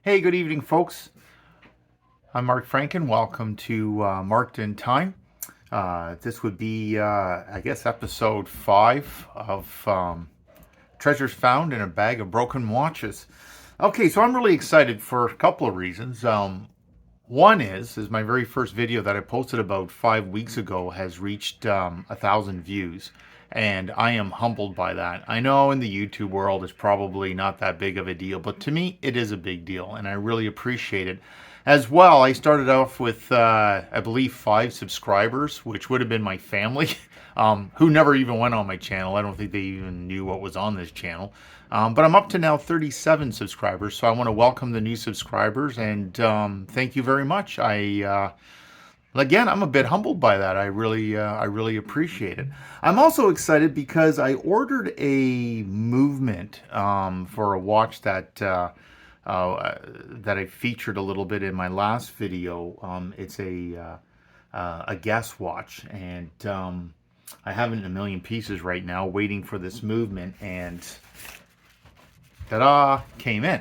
Hey, good evening, folks. I'm Mark Franken. Welcome to Marked in Time. This would be, I guess, episode 5 of Treasures Found in a Bag of Broken Watches. Okay, so I'm really excited for a couple of reasons. One is my very first video that I posted about 5 weeks ago has reached 1,000 views, and I am humbled by that. I know in the YouTube world it's probably not that big of a deal, but to me it is a big deal, and I really appreciate it. As well, I started off with I believe 5 subscribers, which would have been my family. Who never even went on my channel. I don't think they even knew what was on this channel. But I'm up to now 37 subscribers, so I want to welcome the new subscribers and thank you very much. Again, I'm a bit humbled by that. I really appreciate it. I'm also excited because I ordered a movement for a watch that I featured a little bit in my last video. It's a guess watch, and I have it in a million pieces right now, waiting for this movement, and ta-da, came in.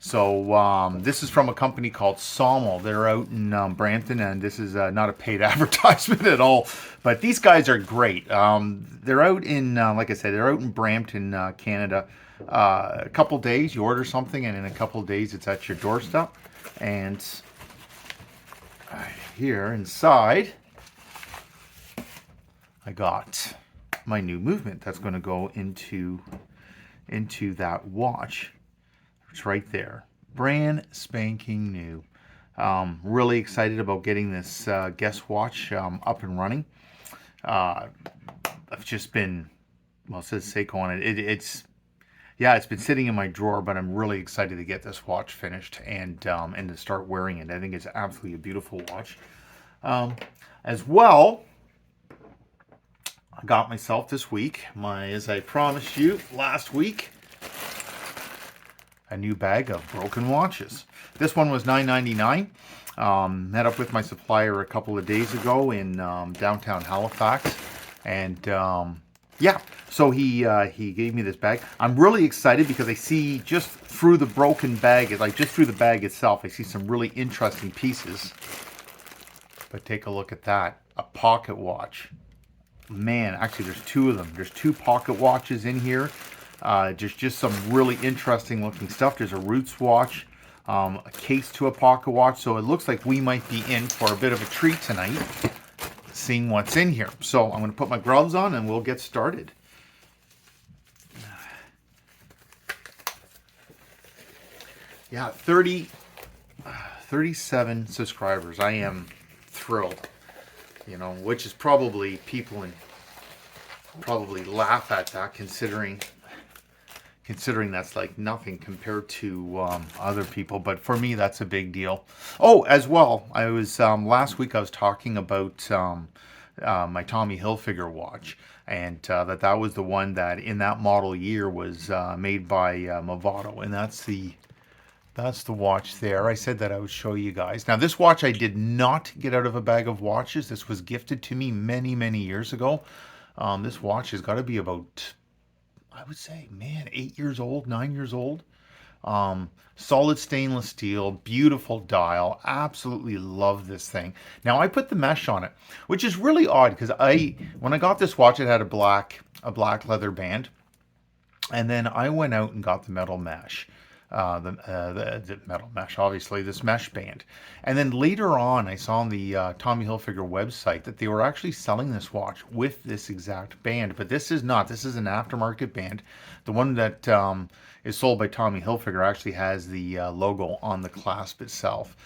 So this is from a company called Sawmill. They're out in Brampton, and this is not a paid advertisement at all, but these guys are great. They're out in, like I said, they're out in Brampton, Canada. A couple days, you order something, and in a couple days, it's at your doorstep. And here inside, I got my new movement that's going to go into that watch. It's right there, brand spanking new. Really excited about getting this guest watch up and running. I've just been, well, it says Seiko on it. It's been sitting in my drawer, but I'm really excited to get this watch finished and to start wearing it. I think it's absolutely a beautiful watch. As well, I got myself this week, as I promised you last week, a new bag of broken watches. This one was $9.99. Met up with my supplier a couple of days ago in downtown Halifax, and yeah, so he gave me this bag. I'm really excited because I see just through the broken bag, like just through the bag itself, I see some really interesting pieces. But take a look at that, a pocket watch. Man, actually there's 2 of them. There's 2 pocket watches in here. Just some really interesting looking stuff. There's a Roots watch, a case to a pocket watch. So it looks like we might be in for a bit of a treat tonight, seeing what's in here. So I'm going to put my gloves on and we'll get started. Yeah, 37 subscribers. I am thrilled, which is probably people probably laugh at that, considering that's like nothing compared to other people, but for me that's a big deal. Oh, as well, I was last week I was talking about my Tommy Hilfiger watch, and that was the one that in that model year was made by Movado, and that's the watch there. I said that I would show you guys. Now, this watch I did not get out of a bag of watches. This was gifted to me many, many years ago. This watch has got to be about, I would say, man, 8 years old, 9 years old. Solid stainless steel, beautiful dial. Absolutely love this thing. Now, I put the mesh on it, which is really odd because when I got this watch, it had a black leather band, and then I went out and got the metal mesh. The metal mesh, obviously, this mesh band. And then later on, I saw on the Tommy Hilfiger website that they were actually selling this watch with this exact band. But this is not. This is an aftermarket band. The one that is sold by Tommy Hilfiger actually has the logo on the clasp itself.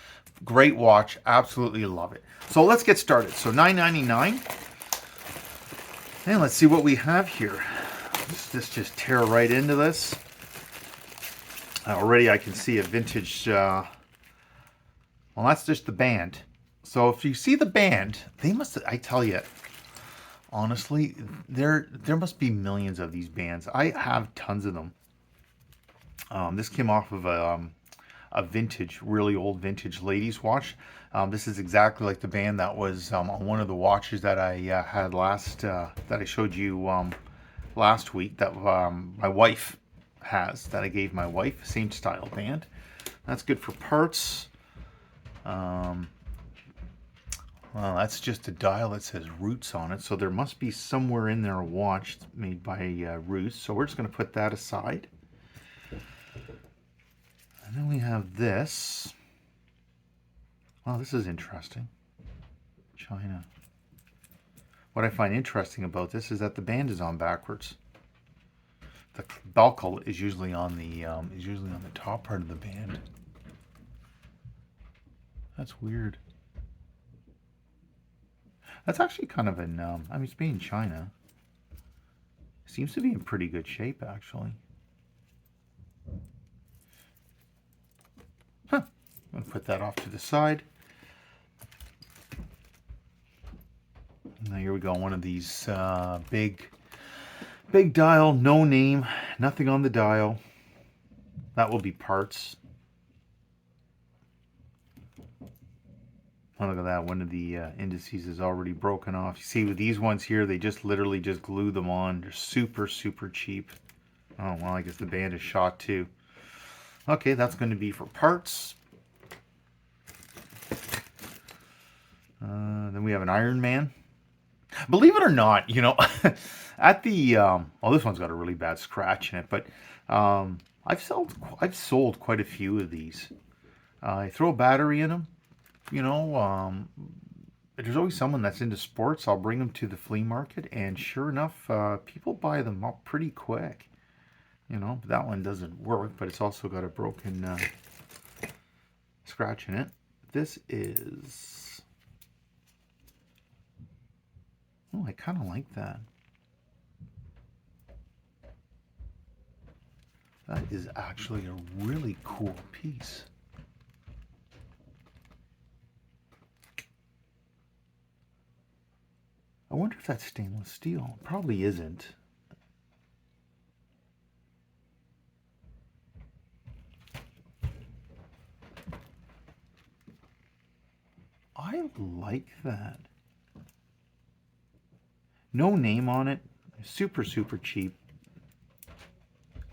Great watch. Absolutely love it. So let's get started. So $9.99. And let's see what we have here. Let's just tear right into this. Already I can see a vintage, well, that's just the band. So if you see the band, they must, I tell you, honestly, there must be millions of these bands. I have tons of them. This came off of a vintage, really old vintage ladies watch. This is exactly like the band that was on one of the watches that I had that I showed you last week that my wife has, that I gave my wife, same style band. That's good for parts. Well, that's just a dial that says Roots on it, so there must be somewhere in there a watch made by Roots. So we're just going to put that aside. And then we have this. Well, this is interesting. China. What I find interesting about this is that the band is on backwards. The buckle is usually on the top part of the band. That's weird. That's actually kind of an, I mean, it's made in China. Seems to be in pretty good shape, actually. Huh. I'm going to put that off to the side. Now here we go, one of these big dial, no name, nothing on the dial. That will be parts. Oh, look at that, one of the indices is already broken off. You see with these ones here, they just literally just glue them on. They're super, super cheap. Oh, well, I guess the band is shot too. Okay, that's going to be for parts. Then we have an Iron Man. Believe it or not, you know, at the, oh, this one's got a really bad scratch in it, but I've sold quite a few of these. I throw a battery in them. You know, there's always someone that's into sports. I'll bring them to the flea market, and sure enough, people buy them up pretty quick. You know, that one doesn't work, but it's also got a broken scratch in it. This is... Oh, I kind of like that. That is actually a really cool piece. I wonder if that's stainless steel. Probably isn't. I like that. No name on it. Super, super cheap.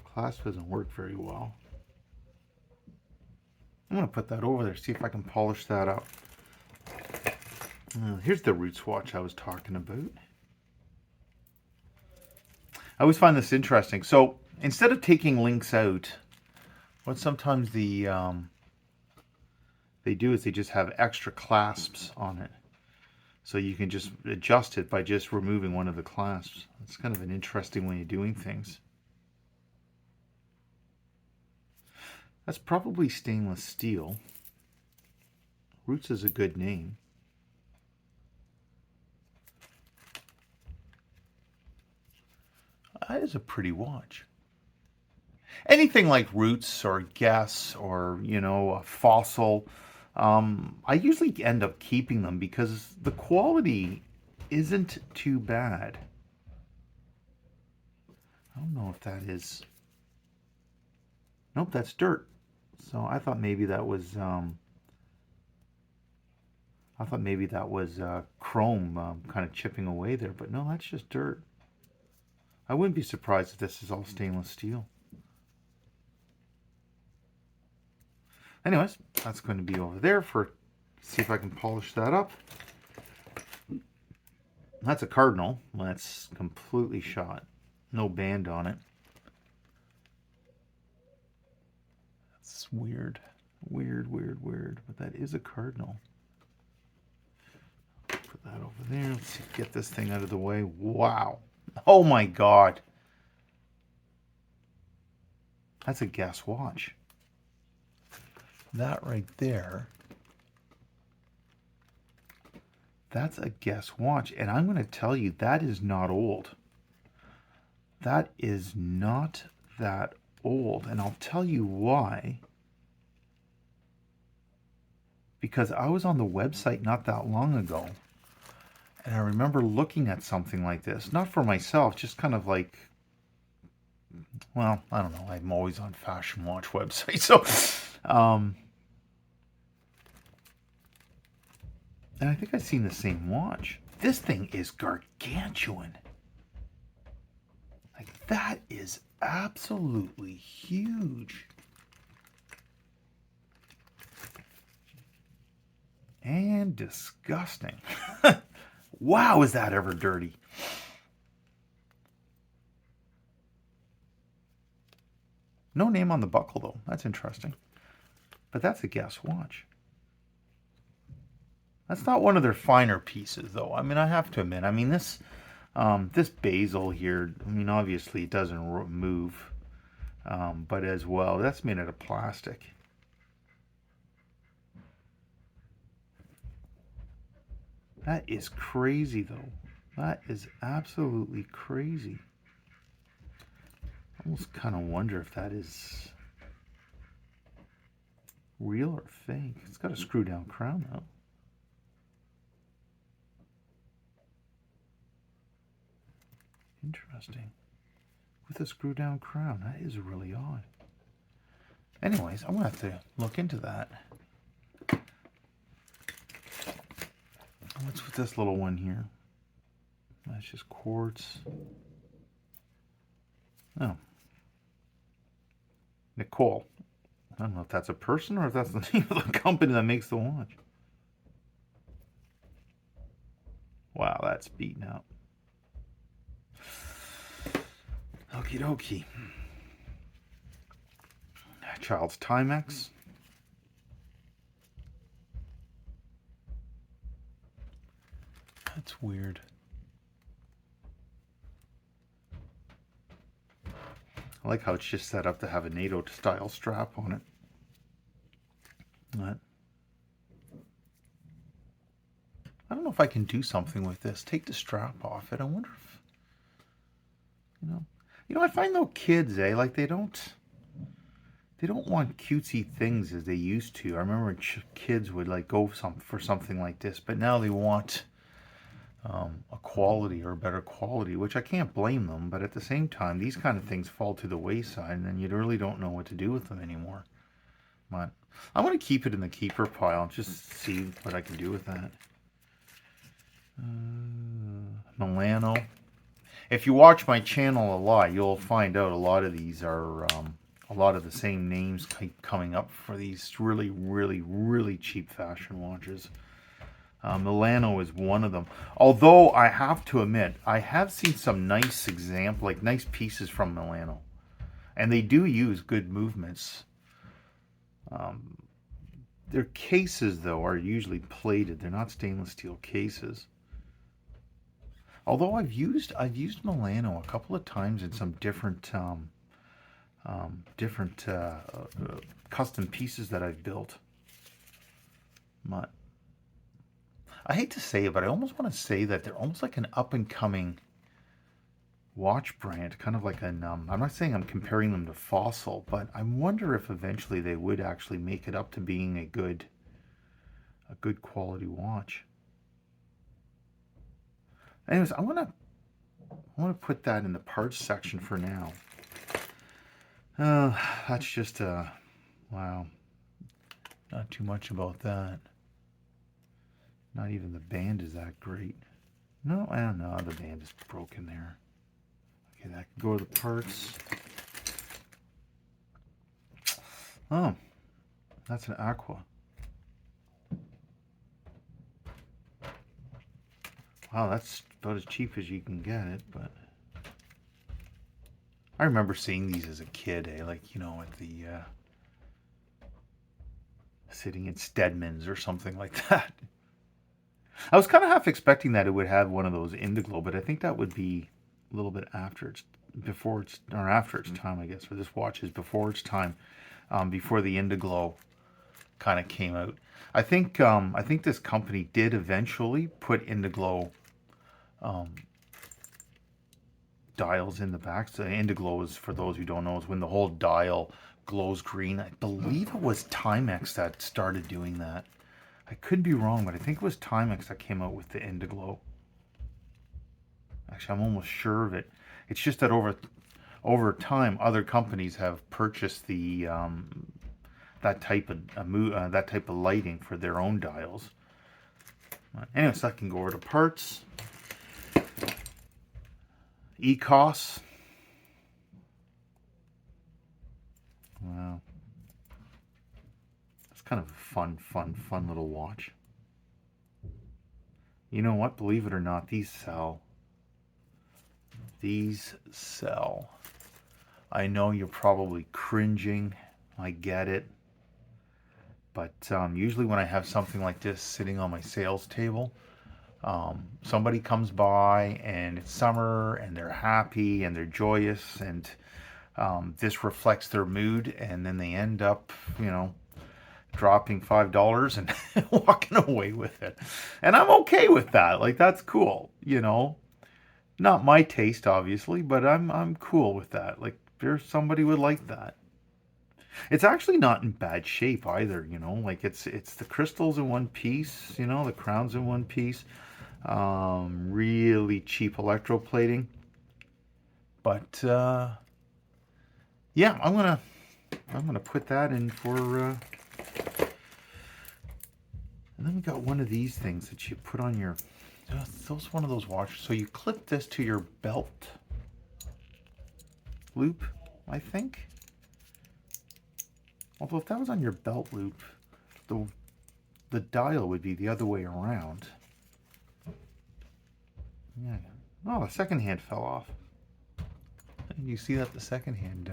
Clasp doesn't work very well. I'm going to put that over there, see if I can polish that up. Here's the Roots watch I was talking about. I always find this interesting. So instead of taking links out, what sometimes they do is they just have extra clasps on it. So you can just adjust it by just removing one of the clasps. It's kind of an interesting way of doing things. That's probably stainless steel. Roots is a good name. That is a pretty watch. Anything like Roots or Guess or, you know, a Fossil, I usually end up keeping them because the quality isn't too bad. I don't know if that is... Nope, that's dirt. So I thought maybe that was... chrome kind of chipping away there, but no, that's just dirt. I wouldn't be surprised if this is all stainless steel. Anyways, that's going to be over there for, see if I can polish that up. That's a Cardinal. That's completely shot. No band on it. That's weird. Weird, weird, weird. But that is a Cardinal. Put that over there. Let's see, get this thing out of the way. Wow. Oh my God. That's a Guess watch. That right there, that's a Guess watch. And I'm going to tell you, that is not old. That is not that old. And I'll tell you why. Because I was on the website not that long ago. And I remember looking at something like this. Not for myself, just kind of like... Well, I don't know. I'm always on fashion watch websites. So... and I think I've seen the same watch. This thing is gargantuan. Like, that is absolutely huge. and disgusting. Wow, is that ever dirty? No name on the buckle, though. That's interesting. But that's a Guess watch. That's not one of their finer pieces, though. I mean, I have to admit. I mean, this bezel here, I mean, obviously it doesn't move. But as well, that's made out of plastic. That is crazy, though. That is absolutely crazy. I almost kind of wonder if that is real or fake. It's got a screw down crown, though. Interesting. With a screw down crown. That is really odd. Anyways, I'm going to have to look into that. What's with this little one here? That's just quartz. Oh. Nicole. I don't know if that's a person or if that's the name of the company that makes the watch. Wow, that's beaten up. Okie dokie. Child's Timex. That's weird. I like how it's just set up to have a NATO style strap on it. But I don't know if I can do something with this. Take the strap off it. I wonder if, I find though kids, like they don't want cutesy things as they used to. I remember kids would like go for something like this, but now they want a quality or a better quality, which I can't blame them. But at the same time, these kind of things fall to the wayside, and then you really don't know what to do with them anymore. But I'm going to keep it in the keeper pile, just see what I can do with that. Milano. If you watch my channel a lot, you'll find out a lot of these are a lot of the same names coming up for these really, really, really cheap fashion watches. Milano is one of them. Although I have to admit, I have seen some nice nice pieces from Milano, and they do use good movements. Their cases, though, are usually plated. They're not stainless steel cases. Although I've used Milano a couple of times in some different custom pieces that I've built. But I hate to say it, but I almost want to say that they're almost like an up-and-coming watch brand, kind of like an, I'm not saying I'm comparing them to Fossil, but I wonder if eventually they would actually make it up to being a good quality watch. Anyways, I want to put that in the parts section for now. That's just wow. Not too much about that. Not even the band is that great. No, no, the band is broken there. Okay, that can go to the parts. Oh, that's an Aqua. Wow, that's about as cheap as you can get it, but I remember seeing these as a kid, like, at the sitting in Stedman's or something like that. I was kind of half expecting that it would have one of those Indiglo, but I think that would be a little bit after its time, I guess. For this watch is before its time, before the Indiglo kind of came out. I think this company did eventually put Indiglo dials in the back. So Indiglo is, for those who don't know, is when the whole dial glows green. I believe it was Timex that started doing that. I could be wrong, but I think it was Timex that came out with the Indiglo. Actually, I'm almost sure of it. It's just that over time, other companies have purchased the that type of lighting for their own dials. Anyway, so I can go over to parts. ECOS. Wow. It's kind of a fun little watch. You know what? Believe it or not, these sell. These sell. I know you're probably cringing. I get it. But usually when I have something like this sitting on my sales table, somebody comes by and it's summer and they're happy and they're joyous, and this reflects their mood, and then they end up, dropping $5 and walking away with it. And I'm okay with that. Like, that's cool. Not my taste, obviously, but I'm cool with that. Like, there's somebody would like that. It's actually not in bad shape either. Like, it's the crystals in one piece, the crown's in one piece. Really cheap electroplating. But yeah, I'm gonna put that in for. And then we got one of these things that you put on your. Those one of those washers. So you clip this to your belt loop, I think. Although if that was on your belt loop, the dial would be the other way around. Yeah. Oh, the second hand fell off. And you see that the second hand.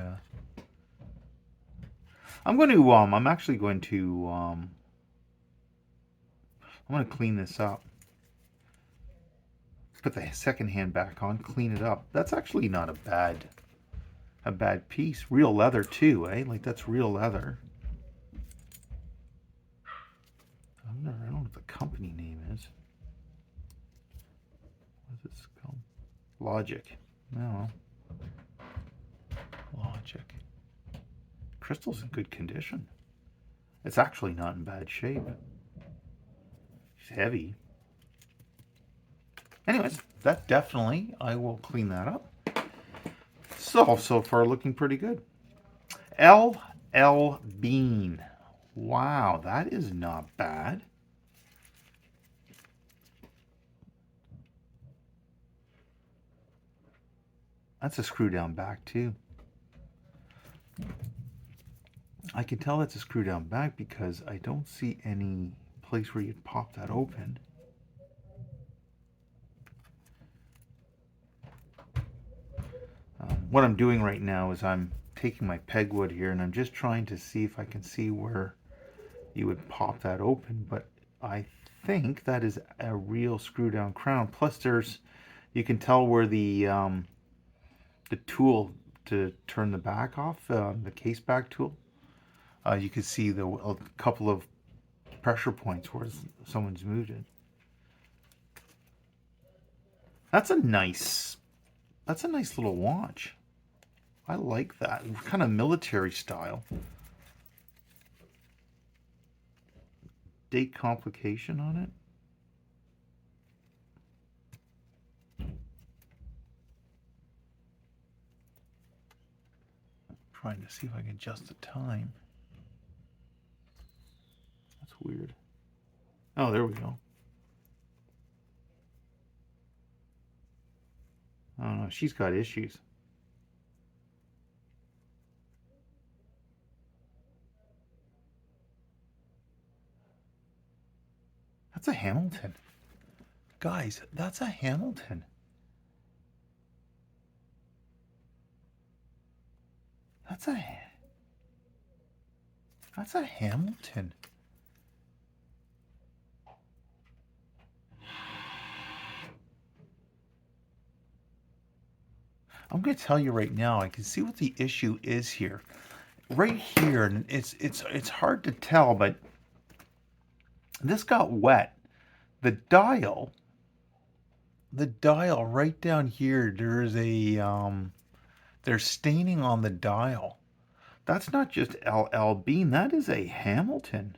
I'm actually going to. I'm going to clean this up. Put the second hand back on, clean it up. That's actually not a bad piece. Real leather too, eh? Like, that's real leather. I don't know what the company name is. What's this called? Logic. No. Logic. Crystal's in good condition. It's actually not in bad shape. It's heavy. Anyways, that definitely, I will clean that up. So far looking pretty good. LL Bean. Wow, that is not bad. That's a screw down back too. I can tell that's a screw down back because I don't see any place where you'd pop that open. What I'm doing right now is I'm taking my pegwood here and I'm just trying to see if I can see where you would pop that open, but I think that is a real screw down crown. Plus you can tell where the tool to turn the back off, the case back tool, you can see a couple of pressure points where someone's moved it. That's a nice little watch. I like that. Kind of military style. Date complication on it. I'm trying to see if I can adjust the time. That's weird. Oh, there we go. I don't know. She's got issues. That's a Hamilton. Guys, that's a Hamilton. That's a Hamilton. I'm going to tell you right now, I can see what the issue is here. Right here, and it's hard to tell, but this got wet. The dial right down here, there's staining on the dial. That's not just LL Bean, that is a Hamilton.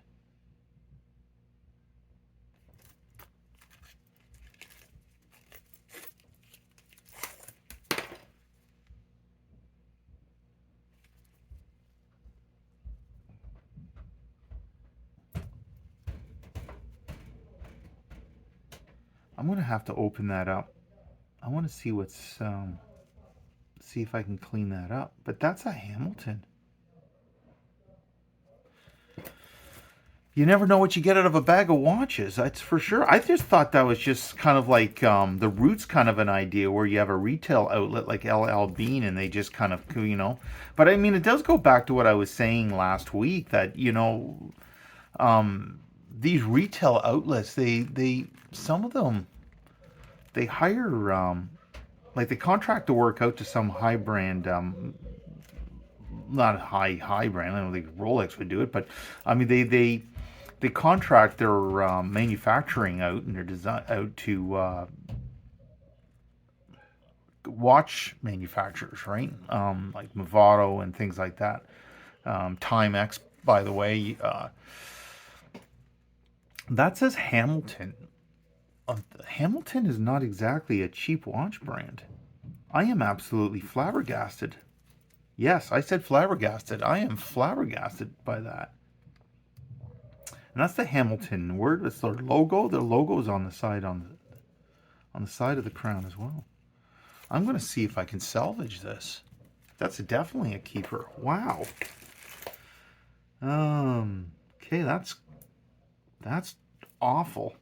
I'm going to have to open that up. I want to see see if I can clean that up. But that's a Hamilton. You never know what you get out of a bag of watches. That's for sure. I just thought that was just kind of like the Roots kind of an idea where you have a retail outlet like LL Bean and they just kind of, you know. But I mean, it does go back to what I was saying last week that, you know, these retail outlets, they some of them, they hire, like they contract the work out to some high brand, not high brand. I don't think Rolex would do it, but I mean, they contract their manufacturing out and their design out to watch manufacturers, right? Like Movado and things like that. Timex, by the way, that says Hamilton. Hamilton is not exactly a cheap watch brand. I am absolutely flabbergasted. Yes, I said flabbergasted. I am flabbergasted by that. And that's the Hamilton word. It's their logo. Their logo is on the side on the side of the crown as well. I'm going to see if I can salvage this. That's definitely a keeper. Wow. Okay, that's awful.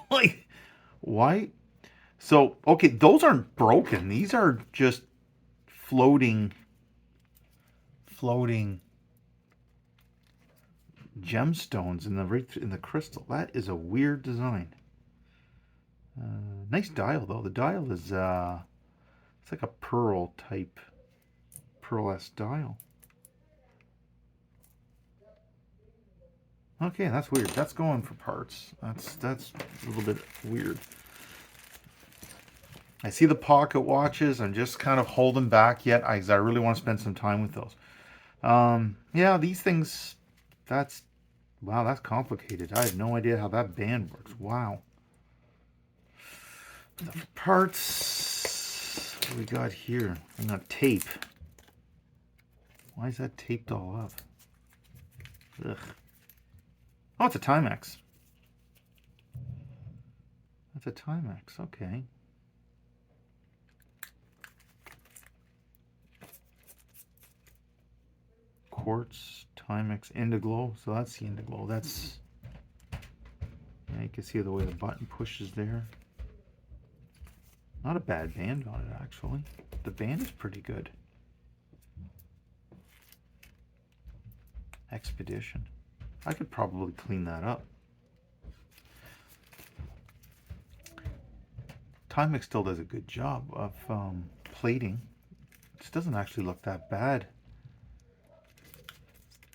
Like, why? So, okay, those aren't broken. These are just floating gemstones in the crystal. That is a weird design. Nice dial though. The dial is it's like a pearl type, pearl-esque dial. Okay, that's weird. That's going for parts. That's a little bit weird. I see the pocket watches. I'm just kind of holding back yet because I really want to spend some time with those. Yeah, these things. That's wow. That's complicated. I have no idea how that band works. Wow. The parts. What do we got here? I got tape. Why is that taped all up? Ugh. Oh, it's a Timex. That's a Timex. Okay. Quartz, Timex, Indiglo. So that's the Indiglo. That's, yeah, you can see the way the button pushes there. Not a bad band on it, actually. The band is pretty good. Expedition. I could probably clean that up. Timex still does a good job of plating. This doesn't actually look that bad.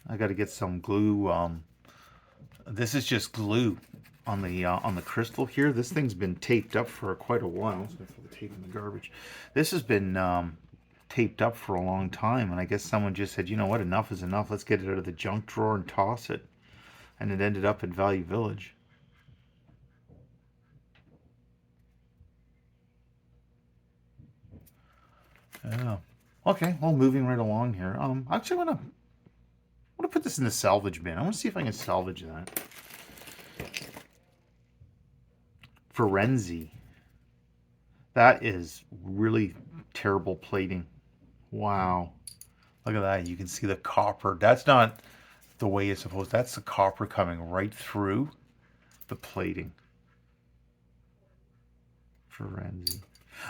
I got to get some glue. This is just glue on the crystal here. This thing's been taped up for quite a while. I'm just gonna throw the tape in the garbage. This has been taped up for a long time, and I guess someone just said, you know what, enough is enough. Let's get it out of the junk drawer and toss it. And it ended up at Value Village. Yeah. Okay. Well, moving right along here. Actually, I want to put this in the salvage bin. I want to see if I can salvage that. Firenze. That is really terrible plating. Wow. Look at that. You can see the copper. That's not the way it's supposed. That's the copper coming right through the plating. Firenze.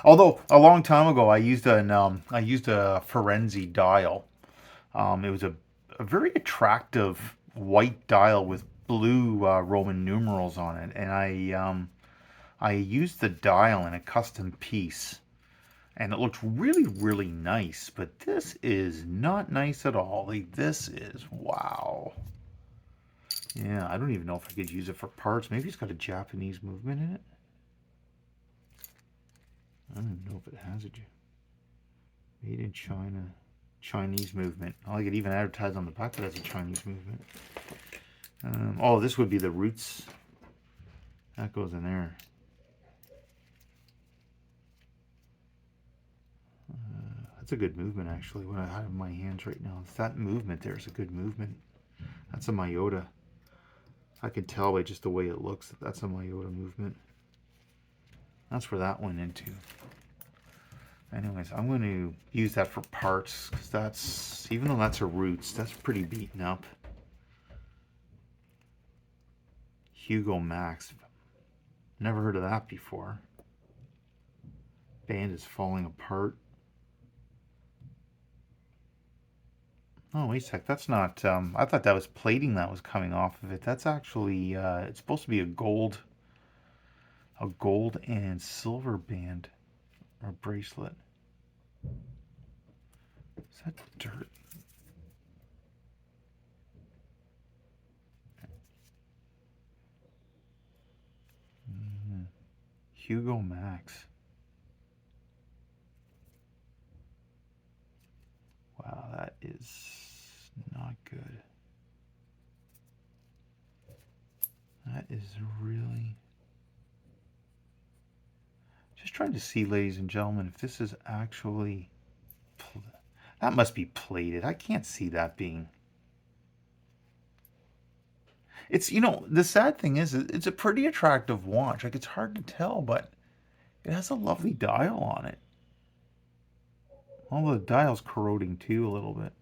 Although a long time ago, I used a Firenze dial. It was a very attractive white dial with blue Roman numerals on it, and I used the dial in a custom piece, and it looked really nice. But this is not nice at all. Like, this is wow. Yeah, I don't even know if I could use it for parts. Maybe it's got a Japanese movement in it. I don't even know if it has a made in China, Chinese movement. I like it even advertised on the back that has a Chinese movement. Oh, this would be the Roots. That goes in there. That's a good movement, actually. What I have in my hands right now, it's that movement there is a good movement. That's a Myota. I can tell by just the way it looks that that's a Myota movement. That's where that went into. Anyways, I'm going to use that for parts because that's, even though that's a Roots, that's pretty beaten up. Hugo Max. Never heard of that before. Band is falling apart. Oh, wait a sec. That's not... I thought that was plating that was coming off of it. That's actually... it's supposed to be a gold and silver band or bracelet. Is that dirt? Hugo Max. Wow, that is not good. That is really... Just trying to see, ladies and gentlemen, if this is actually... That must be plated. I can't see that being... It's, you know, the sad thing is, it's a pretty attractive watch. Like, it's hard to tell, but it has a lovely dial on it. Although the dial's corroding too a little bit.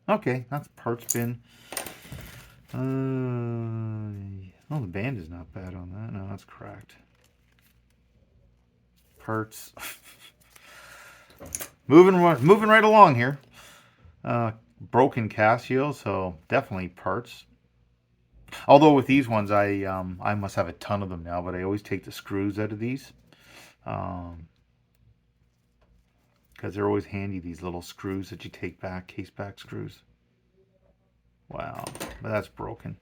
Okay, that's part spin. Oh, the band is not bad on that. No, that's cracked. Parts. moving right along here. Broken Casio, so definitely parts. Although with these ones, I must have a ton of them now, but I always take the screws out of these. Because they're always handy, these little screws that you take back, case back screws. Wow, but that's broken.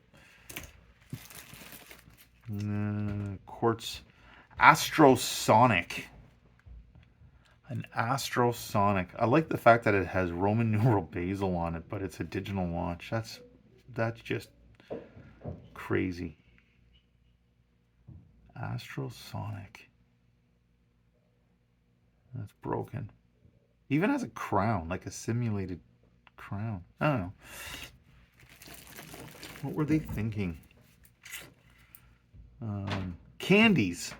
Quartz Astrosonic. An Astrosonic. I like the fact that it has Roman numeral bezel on it, but it's a digital watch. That's just crazy. Astrosonic. That's broken. Even has a crown, like a simulated crown. I don't know. What were they thinking? Candies.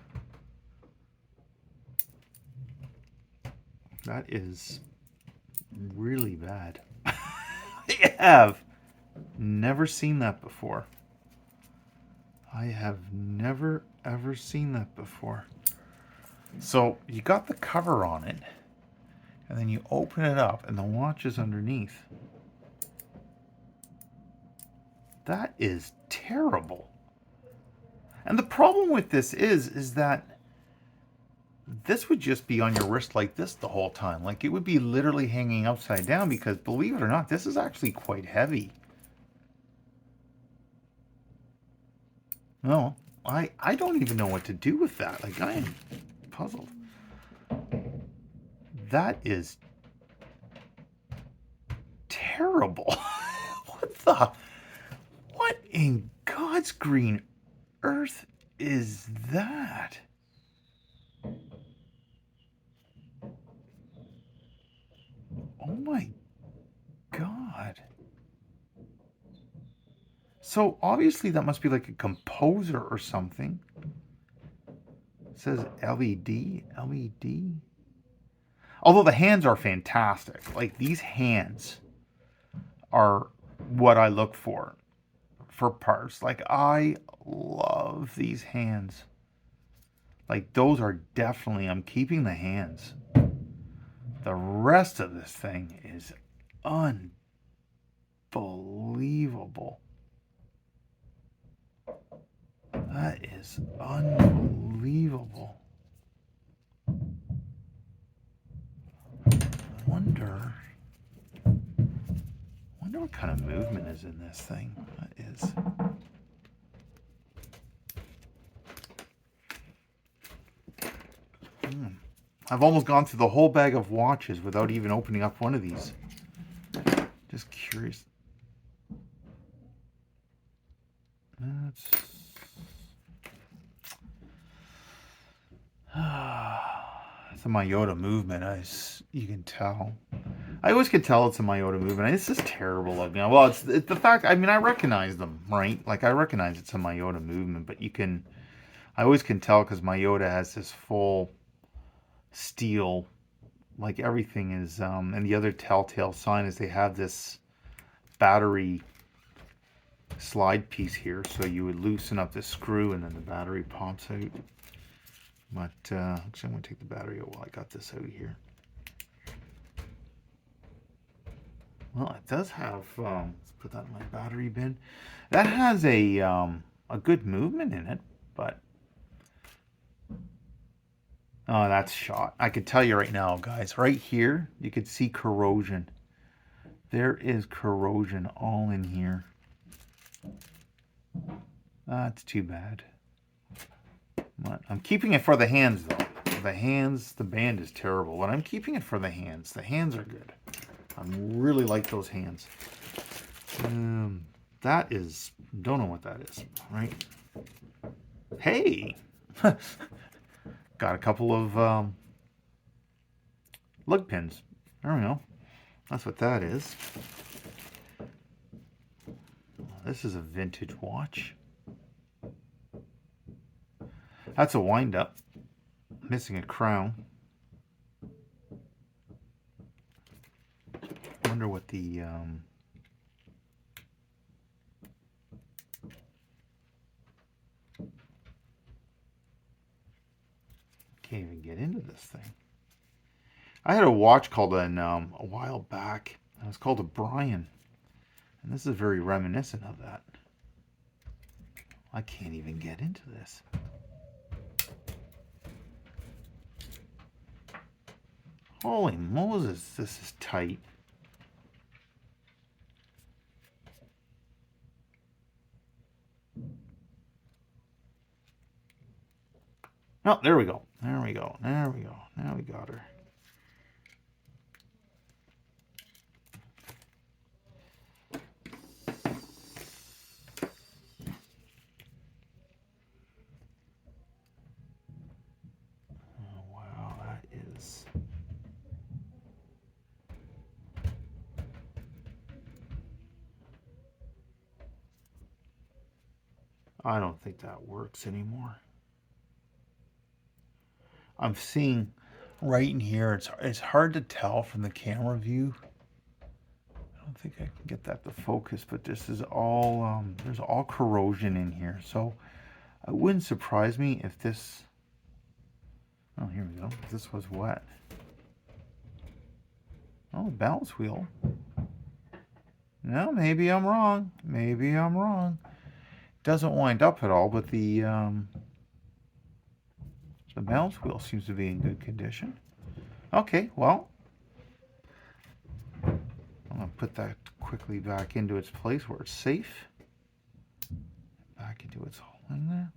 That is really bad. I have never seen that before. I have never ever seen that before. So you got the cover on it, and then you open it up, and the watch is underneath. That is terrible. And the problem with this is that this would just be on your wrist like this the whole time. Like, it would be literally hanging upside down, because believe it or not, this is actually quite heavy. No, I don't even know what to do with that. Like, I am puzzled. That is terrible. What in God's green earth is that? Oh my God. So obviously that must be like a composer or something. It says LED. Although the hands are fantastic. Like, these hands are what I look for parts. Like, I love these hands. Like, those are definitely, I'm keeping the hands. The rest of this thing is unbelievable. That is unbelievable. Wonder what kind of movement is in this thing. That is. I've almost gone through the whole bag of watches without even opening up one of these. Just curious. It's a Miyota movement, you can tell. I always can tell it's a Miyota movement. It's just terrible looking. Well, it's the fact, I mean, I recognize them, right? Like, I recognize it's a Miyota movement, but I always can tell, because Miyota has this full steel, like, everything is, and the other telltale sign is they have this battery slide piece here, so you would loosen up this screw and then the battery pops out. But actually I'm going to take the battery out while I got this out here. Well, it does have, let's put that in my battery bin. That has a good movement in it, but oh, that's shot. I can tell you right now, guys, right here, you can see corrosion. There is corrosion all in here. That's too bad. But I'm keeping it for the hands, though. The hands, the band is terrible, but I'm keeping it for the hands. The hands are good. I really like those hands. That is, don't know what that is, right? Hey! Got a couple of lug pins. There we go. That's what that is. This is a vintage watch. That's a wind-up. Missing a crown. Wonder what the can't even get into this thing. I had a watch called a while back. It was called a Brian, and this is very reminiscent of that. I can't even get into this. Holy Moses, this is tight. Oh, there we go. There we go. There we go. Now we got her. Oh, wow, that is... I don't think that works anymore. I'm seeing right in here, it's hard to tell from the camera view. I don't think I can get that to focus, but this is all, there's all corrosion in here. So it wouldn't surprise me if this, oh, here we go, if this was wet. Oh, balance wheel. No, maybe I'm wrong. Maybe I'm wrong. Doesn't wind up at all, but the balance wheel seems to be in good condition. Okay, well, I'm going to put that quickly back into its place where it's safe. Back into its hole in there.